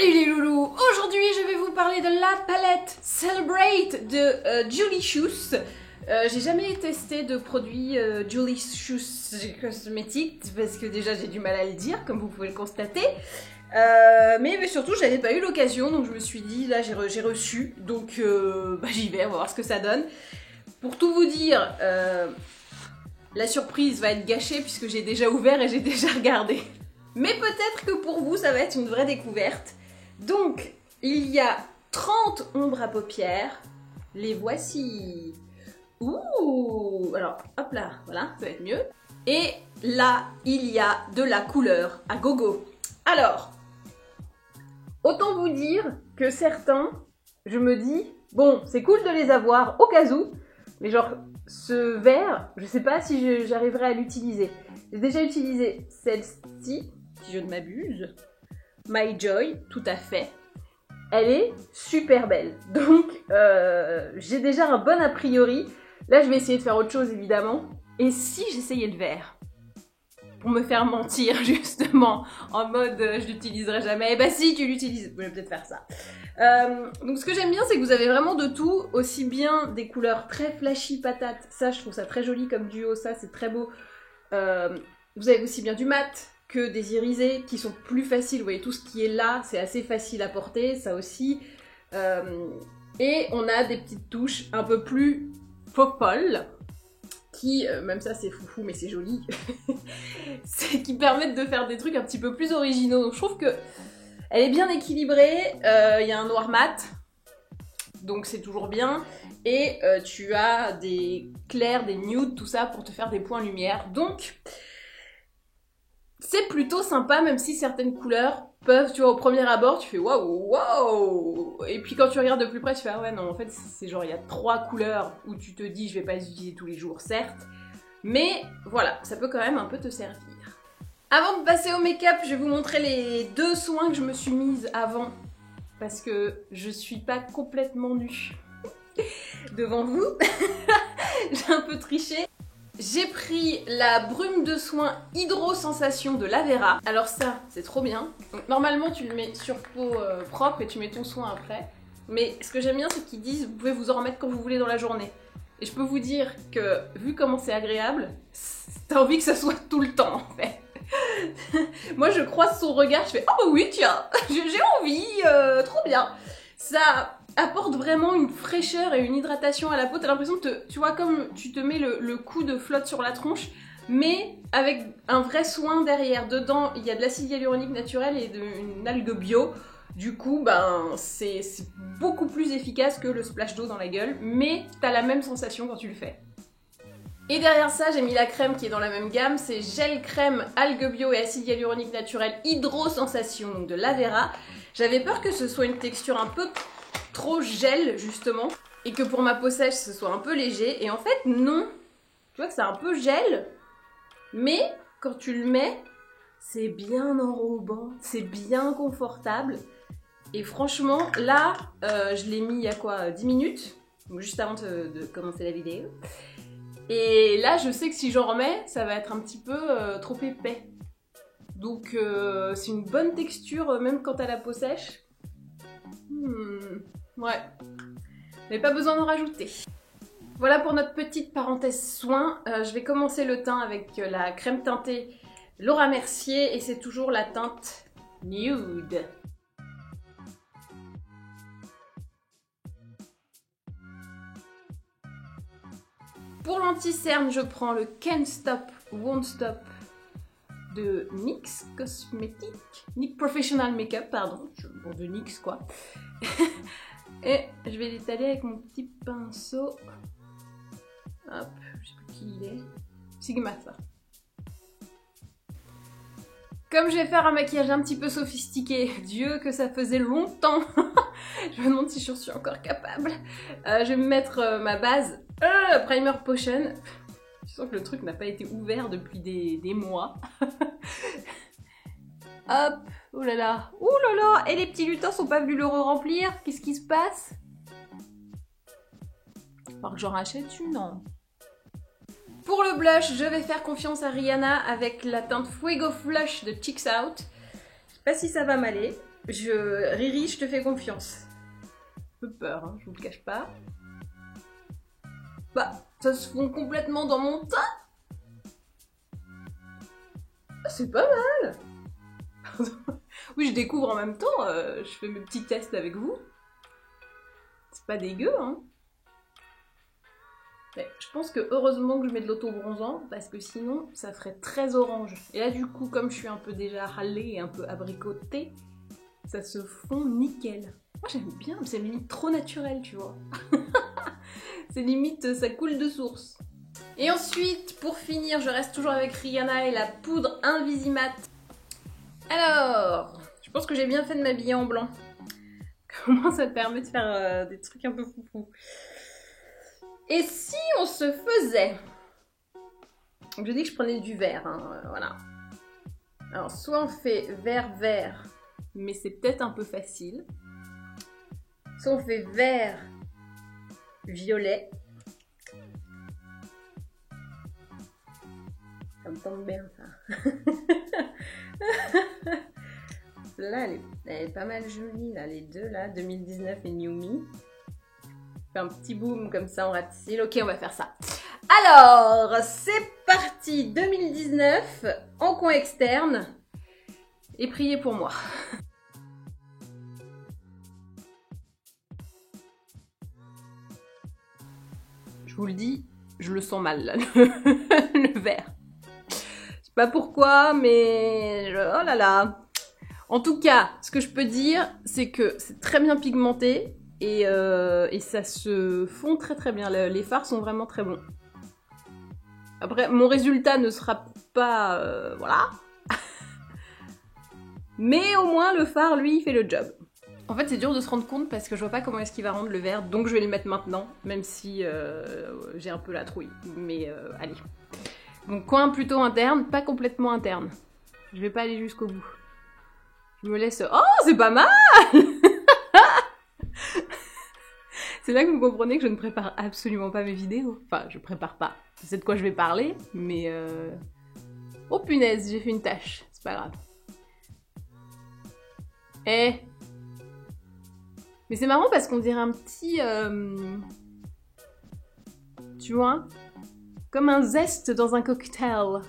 Salut les loulous! Aujourd'hui je vais vous parler de la palette Celebrate de Julie Chus. J'ai jamais testé de produit Julie Chus cosmétique parce que déjà j'ai du mal à le dire comme vous pouvez le constater. Mais surtout j'avais pas eu l'occasion donc je me suis dit là j'ai reçu donc j'y vais, on va voir ce que ça donne. Pour tout vous dire, la surprise va être gâchée puisque j'ai déjà ouvert et j'ai déjà regardé. Mais peut-être que pour vous, ça va être une vraie découverte. Donc, il y a 30 ombres à paupières. Les voici. Ouh! Alors, hop là, voilà, ça va être mieux. Et là, il y a de la couleur à gogo. Alors, autant vous dire que certains, je me dis, bon, c'est cool de les avoir au cas où, mais genre, ce vert, je sais pas si j'arriverai à l'utiliser. J'ai déjà utilisé celle-ci, si je ne m'abuse. My Joy, tout à fait. Elle est super belle. Donc, j'ai déjà un bon a priori. Là, je vais essayer de faire autre chose, évidemment. Et si j'essayais le vert? Pour me faire mentir, justement, en mode je l'utiliserai jamais. Eh ben si, tu l'utilises. Vous voulez peut-être faire ça. Donc, ce que j'aime bien, c'est que vous avez vraiment de tout. Aussi bien des couleurs très flashy patate. Ça, je trouve ça très joli comme duo. Ça, c'est très beau. Vous avez aussi bien du mat que des irisés qui sont plus faciles. Vous voyez, tout ce qui est là, c'est assez facile à porter, ça aussi. Et on a des petites touches un peu plus folles qui, même ça c'est foufou mais c'est joli, qui permettent de faire des trucs un petit peu plus originaux. Donc je trouve que elle est bien équilibrée. Il y a un noir mat, donc c'est toujours bien. Et tu as des clairs, des nudes, tout ça pour te faire des points lumière. Donc c'est plutôt sympa, même si certaines couleurs peuvent, tu vois, au premier abord, tu fais waouh, waouh. Et puis quand tu regardes de plus près, tu fais ah ouais, non, en fait, c'est genre il y a 3 couleurs où tu te dis je vais pas les utiliser tous les jours, certes, mais voilà, ça peut quand même un peu te servir. Avant de passer au make-up, je vais vous montrer les 2 soins que je me suis mise avant, parce que je suis pas complètement nue devant vous. J'ai un peu triché. J'ai pris la brume de soin Hydro Sensation de Lavera. Alors ça, c'est trop bien. Donc, normalement, tu le mets sur peau propre et tu mets ton soin après. Mais ce que j'aime bien, c'est qu'ils disent, vous pouvez vous en remettre quand vous voulez dans la journée. Et je peux vous dire que, vu comment c'est agréable, t'as envie que ça soit tout le temps, en fait. Moi, je croise son regard, je fais « Oh oui, tiens, j'ai envie, trop bien !» Ça apporte vraiment une fraîcheur et une hydratation à la peau. T'as l'impression que, tu vois, comme tu te mets le coup de flotte sur la tronche, mais avec un vrai soin derrière. Dedans, il y a de l'acide hyaluronique naturel et une algue bio. Du coup, c'est beaucoup plus efficace que le splash d'eau dans la gueule, mais t'as la même sensation quand tu le fais. Et derrière ça, j'ai mis la crème qui est dans la même gamme. C'est gel crème, algue bio et acide hyaluronique naturel Hydro Sensation, donc de Lavera. J'avais peur que ce soit une texture un peu trop gel justement et que pour ma peau sèche ce soit un peu léger, et en fait non, tu vois que c'est un peu gel mais quand tu le mets c'est bien enrobant, c'est bien confortable. Et franchement là je l'ai mis il y a quoi 10 minutes, donc juste avant de commencer la vidéo, et là je sais que si j'en remets ça va être un petit peu trop épais, donc c'est une bonne texture même quand t'as la peau sèche. Ouais, mais pas besoin d'en rajouter. Voilà pour notre petite parenthèse soin. Je vais commencer le teint avec la crème teintée Laura Mercier et c'est toujours la teinte Nude. Pour l'anti-cerne, je prends le Can't Stop, Won't Stop de NYX Cosmétiques. NYX Professional Makeup, pardon. Bon, de NYX quoi. Et je vais l'étaler avec mon petit pinceau. Hop, je sais plus qui il est. Sigma ça. Comme je vais faire un maquillage un petit peu sophistiqué, Dieu que ça faisait longtemps. Je me demande si je suis encore capable. Je vais me mettre ma base Primer Potion. Je sens que le truc n'a pas été ouvert depuis des mois. Hop, oh là là, et les petits lutins sont pas venus le remplir. Qu'est-ce qui se passe? Alors que j'en rachète une, non. Pour le blush, je vais faire confiance à Rihanna avec la teinte Fuego Flush de Cheeks Out. Je sais pas si ça va m'aller. Riri, je te fais confiance. Un peu peur, hein, je vous le cache pas. Bah, ça se fond complètement dans mon teint. C'est pas mal. Oui, je découvre en même temps, je fais mes petits tests avec vous. C'est pas dégueu, hein. Mais je pense que heureusement que je mets de l'auto-bronzant, parce que sinon, ça ferait très orange. Et là, du coup, comme je suis un peu déjà râlée et un peu abricotée, ça se fond nickel. Moi, j'aime bien, c'est limite trop naturel, tu vois. C'est limite, ça coule de source. Et ensuite, pour finir, je reste toujours avec Rihanna et la poudre Invisimat. Alors, je pense que j'ai bien fait de m'habiller en blanc. Comment ça te permet de faire des trucs un peu foufou. Et si on se faisait... Donc, je dis que je prenais du vert, hein, voilà. Alors, soit on fait vert-vert, mais c'est peut-être un peu facile. Soit on fait vert-violet. Ça me tombe bien, ça. Là, elle est pas mal jolie, là, les deux, là, 2019 et New Me. Fait un petit boom comme ça, on ratisse. Ok, on va faire ça. Alors, c'est parti, 2019, en coin externe. Et priez pour moi. Je vous le dis, je le sens mal, là, le vert. Je sais pas pourquoi, mais... Oh là là. En tout cas, ce que je peux dire, c'est que c'est très bien pigmenté et ça se fond très très bien. Les fards sont vraiment très bons. Après, mon résultat ne sera pas... voilà. Mais au moins, le fard, lui, il fait le job. En fait, c'est dur de se rendre compte parce que je vois pas comment est-ce qu'il va rendre le vert, donc je vais le mettre maintenant, même si j'ai un peu la trouille. Mais allez. Donc coin plutôt interne, pas complètement interne. Je vais pas aller jusqu'au bout. Je me laisse... Oh, c'est pas mal. C'est là que vous comprenez que je ne prépare absolument pas mes vidéos. Enfin, je prépare pas. Je sais de quoi je vais parler, mais... Oh punaise, j'ai fait une tâche. C'est pas grave. Eh. Mais c'est marrant parce qu'on dirait un petit... Tu vois? Comme un zeste dans un cocktail.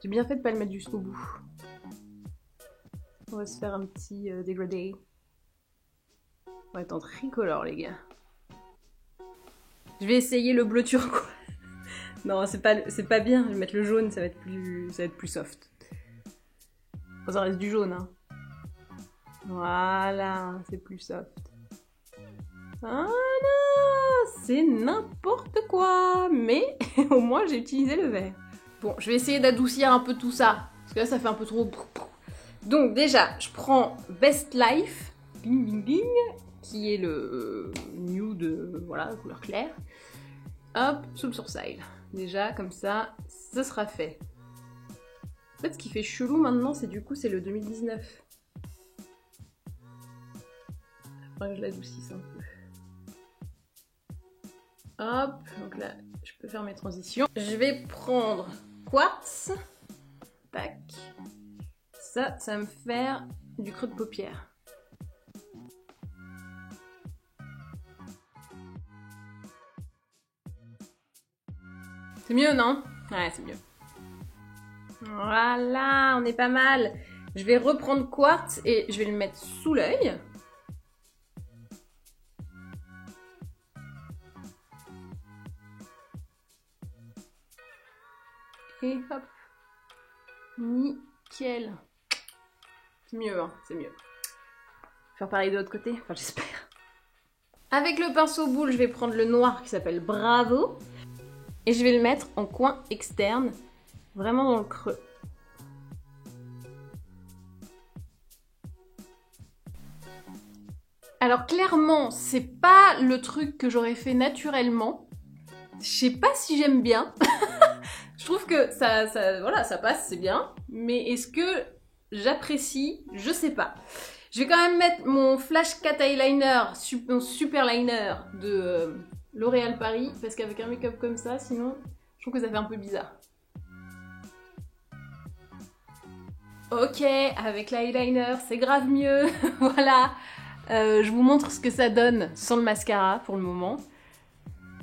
J'ai bien fait de pas le mettre jusqu'au bout. On va se faire un petit dégradé. On va être en tricolore, les gars. Je vais essayer le bleu turquoise. Non, c'est pas bien. Je vais mettre le jaune, ça va être plus soft. Enfin, ça reste du jaune, hein. Voilà, c'est plus soft. Ah non, c'est n'importe quoi. Mais au moins, j'ai utilisé le vert. Bon, je vais essayer d'adoucir un peu tout ça. Parce que là, ça fait un peu trop... Donc déjà, je prends Best Life, bing bing bing, qui est le nude, voilà, couleur claire. Hop, sous le sourcil. Déjà, comme ça, ce sera fait. En fait, ce qui fait chelou maintenant, c'est du coup, c'est le 2019. Faudrait que je l'adoucisse un peu. Hop, donc là, je peux faire mes transitions. Je vais prendre Quartz. Tac. Ça va me faire du creux de paupière. C'est mieux, non? Ouais, c'est mieux. Voilà, on est pas mal. Je vais reprendre Quartz et je vais le mettre sous l'œil. Et hop. Nickel. C'est mieux, hein, c'est mieux. Faire pareil de l'autre côté, enfin j'espère. Avec le pinceau boule, je vais prendre le noir qui s'appelle Bravo. Et je vais le mettre en coin externe, vraiment dans le creux. Alors clairement, c'est pas le truc que j'aurais fait naturellement. Je sais pas si j'aime bien. Je trouve que voilà, ça passe, c'est bien. Mais est-ce que j'apprécie? Je sais pas. Je vais quand même mettre mon Flash Cat Eyeliner, mon super liner de L'Oréal Paris, parce qu'avec un make-up comme ça, sinon, je trouve que ça fait un peu bizarre. Ok, avec l'eyeliner, c'est grave mieux. Voilà. Je vous montre ce que ça donne sans le mascara pour le moment.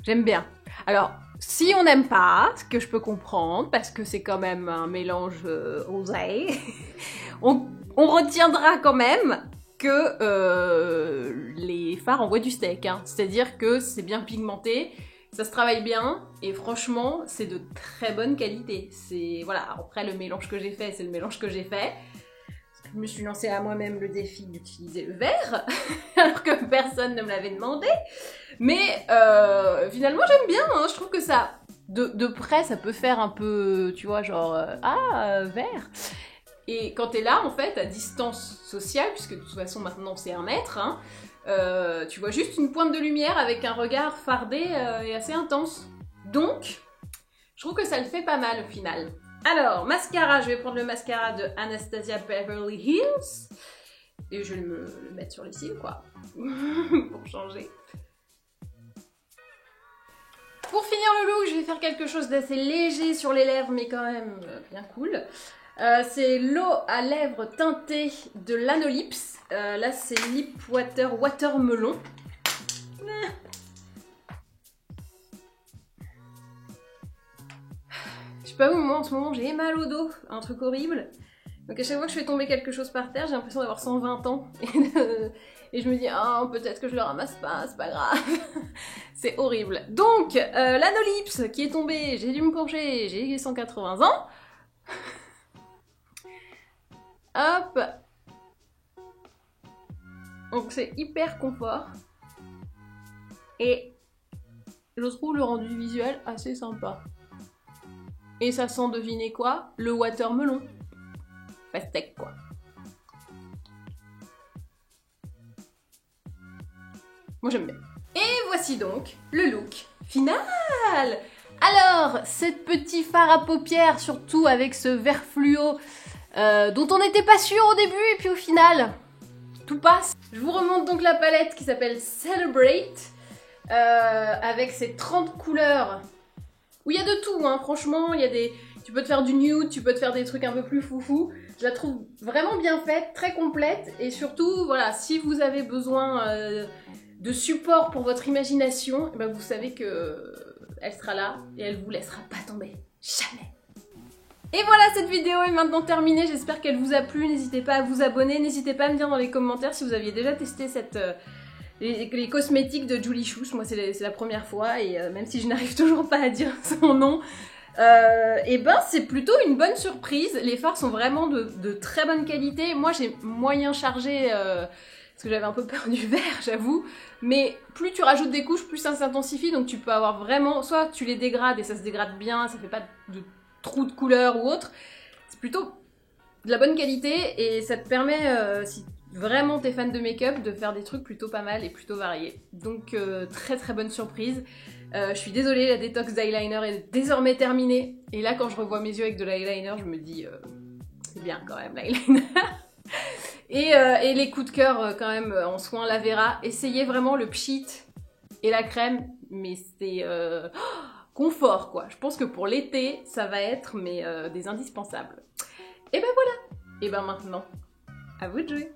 J'aime bien. Alors, si on n'aime pas, ce que je peux comprendre, parce que c'est quand même un mélange osé, on retiendra quand même que les fards envoient du steak. Hein. C'est-à-dire que c'est bien pigmenté, ça se travaille bien, et franchement, c'est de très bonne qualité. C'est voilà. Après, le mélange que j'ai fait, c'est le mélange que j'ai fait. Je me suis lancée à moi-même le défi d'utiliser le vert, alors que personne ne me l'avait demandé. Mais finalement, j'aime bien. Hein. Je trouve que ça, de près, ça peut faire un peu, tu vois, genre, vert. Et quand t'es là, en fait, à distance sociale, puisque de toute façon, maintenant, c'est 1 mètre, hein, tu vois juste une pointe de lumière avec un regard fardé et assez intense. Donc, je trouve que ça le fait pas mal au final. Alors, mascara, je vais prendre le mascara de Anastasia Beverly Hills. Et je vais me le mettre sur les cils, quoi. Pour changer. Pour finir le look, je vais faire quelque chose d'assez léger sur les lèvres, mais quand même bien cool. C'est l'eau à lèvres teintée de Lanolips. Là, c'est Lip Water Watermelon. Je sais pas où, moi en ce moment j'ai mal au dos, un truc horrible. Donc à chaque fois que je fais tomber quelque chose par terre, j'ai l'impression d'avoir 120 ans. Et je me dis, oh, peut-être que je le ramasse pas, c'est pas grave. C'est horrible. Donc, l'Anolips qui est tombé, j'ai dû me pencher, j'ai 180 ans. Hop. Donc c'est hyper confort. Et je trouve le rendu visuel assez sympa. Et ça sent, devinez quoi? Le watermelon. Pastèque, quoi. Moi, j'aime bien. Et voici donc le look final. Alors, cette petit fard à paupières, surtout avec ce vert fluo, dont on n'était pas sûr au début, et puis au final, tout passe. Je vous remonte donc la palette qui s'appelle Celebrate, avec ses 30 couleurs. Où il y a de tout, hein, franchement, il y a des... Tu peux te faire du nude, tu peux te faire des trucs un peu plus foufou. Je la trouve vraiment bien faite, très complète, et surtout, voilà, si vous avez besoin de support pour votre imagination, eh ben vous savez que elle sera là, et elle vous laissera pas tomber. Jamais. Et voilà, cette vidéo est maintenant terminée, j'espère qu'elle vous a plu, n'hésitez pas à vous abonner, n'hésitez pas à me dire dans les commentaires si vous aviez déjà testé cette... les cosmétiques de Julie Chus, moi c'est la première fois, et même si je n'arrive toujours pas à dire son nom, et ben c'est plutôt une bonne surprise. Les fards sont vraiment de très bonne qualité. Moi j'ai moyen chargé, parce que j'avais un peu peur du vert, j'avoue, mais plus tu rajoutes des couches, plus ça s'intensifie, donc tu peux avoir vraiment, soit tu les dégrades et ça se dégrade bien, ça fait pas de trous de couleur ou autre, c'est plutôt de la bonne qualité, et ça te permet, si vraiment t'es fan de make-up, de faire des trucs plutôt pas mal et plutôt variés. Donc très très bonne surprise. Je suis désolée, la détox d'eyeliner est désormais terminée. Et là quand je revois mes yeux avec de l'eyeliner, je me dis c'est bien quand même l'eyeliner. et les coups de cœur quand même en soin La Vera. Essayez vraiment le pchit et la crème, mais c'est confort quoi. Je pense que pour l'été ça va être mais des indispensables. Et ben voilà. Et ben maintenant, à vous de jouer.